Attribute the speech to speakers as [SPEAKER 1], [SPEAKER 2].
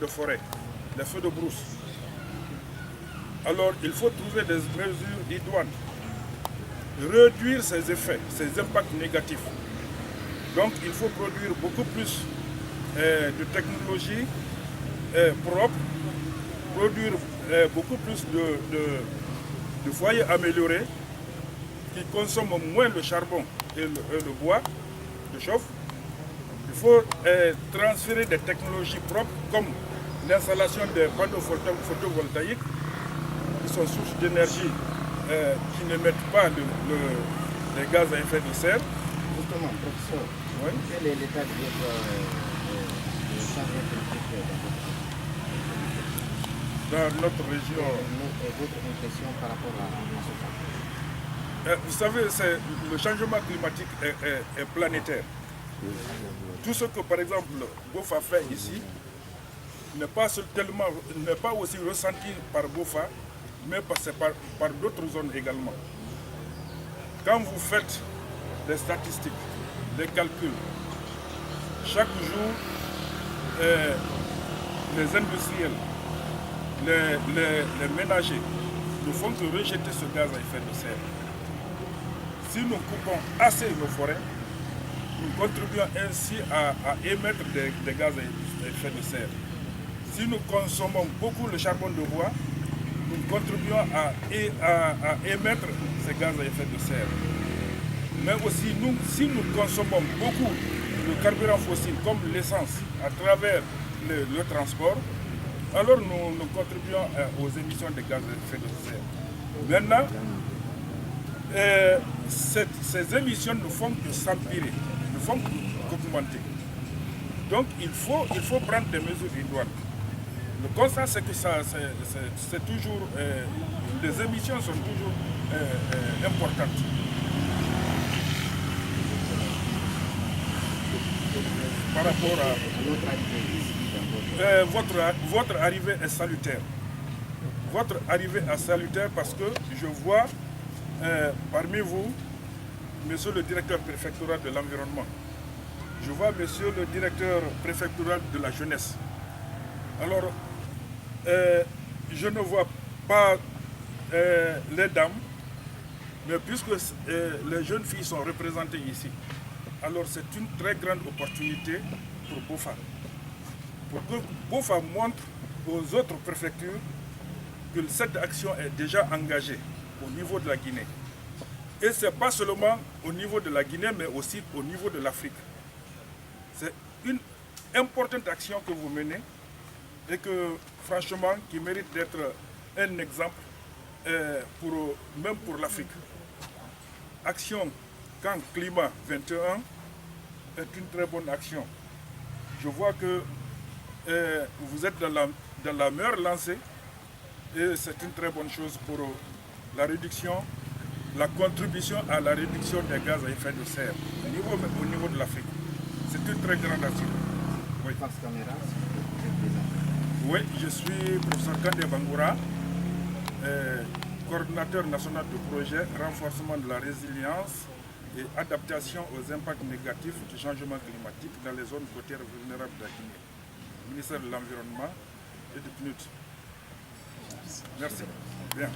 [SPEAKER 1] de forêt, les feux de brousse. Alors il faut trouver des mesures idoines, réduire ces effets, ces impacts négatifs. Donc il faut produire beaucoup plus de technologies propres, produire beaucoup plus de foyers améliorés qui consomment moins le charbon et le bois de chauffe. Il faut transférer des technologies propres comme l'installation des panneaux photovoltaïques qui sont sources d'énergie qui n'émettent pas les gaz à effet de serre.
[SPEAKER 2] Justement, professeur, oui? Quel est l'état de votre changement climatique
[SPEAKER 1] dans notre région?
[SPEAKER 2] Et votre impression par rapport à ce
[SPEAKER 1] Vous savez, le changement climatique est planétaire. Tout ce que, par exemple, BOFA fait ici n'est pas aussi ressenti par BOFA, mais par d'autres zones également. Quand vous faites des statistiques, des calculs, chaque jour, les industriels, les ménagers ne font que rejeter ce gaz à effet de serre. Si nous coupons assez nos forêts, nous contribuons ainsi à émettre des gaz à effet de serre. Si nous consommons beaucoup le charbon de bois, nous contribuons à émettre ces gaz à effet de serre. Mais aussi, si nous consommons beaucoup de carburants fossiles comme l'essence à travers le transport, alors nous contribuons aux émissions de gaz à effet de serre. Maintenant, ces émissions ne font que s'empirer, ne font qu'augmenter. Donc il faut prendre des mesures idoines. Le constat, c'est que c'est toujours, les émissions sont toujours importantes. Par rapport à votre arrivée est salutaire. Votre arrivée est salutaire parce que je vois parmi vous, monsieur le directeur préfectoral de l'environnement, je vois monsieur le directeur préfectoral de la jeunesse. Alors, je ne vois pas les dames, mais puisque les jeunes filles sont représentées ici, alors c'est une très grande opportunité pour BOFA. Pour que BOFA montre aux autres préfectures que cette action est déjà engagée au niveau de la Guinée. Et ce n'est pas seulement au niveau de la Guinée, mais aussi au niveau de l'Afrique. C'est une importante action que vous menez et que, franchement, qui mérite d'être un exemple même pour l'Afrique. Action Camp Climat 21 est une très bonne action. Je vois que vous êtes dans la meilleure lancée et c'est une très bonne chose pour la réduction, la contribution à la réduction des gaz à effet de serre au niveau de l'Afrique. C'est une très grande action. Oui. Oui, je suis professeur Kandé Bangoura, coordinateur national du projet renforcement de la résilience et adaptation aux impacts négatifs du changement climatique dans les zones côtières vulnérables de la Guinée. Ministère de l'Environnement et du PNUD. Merci. Bien.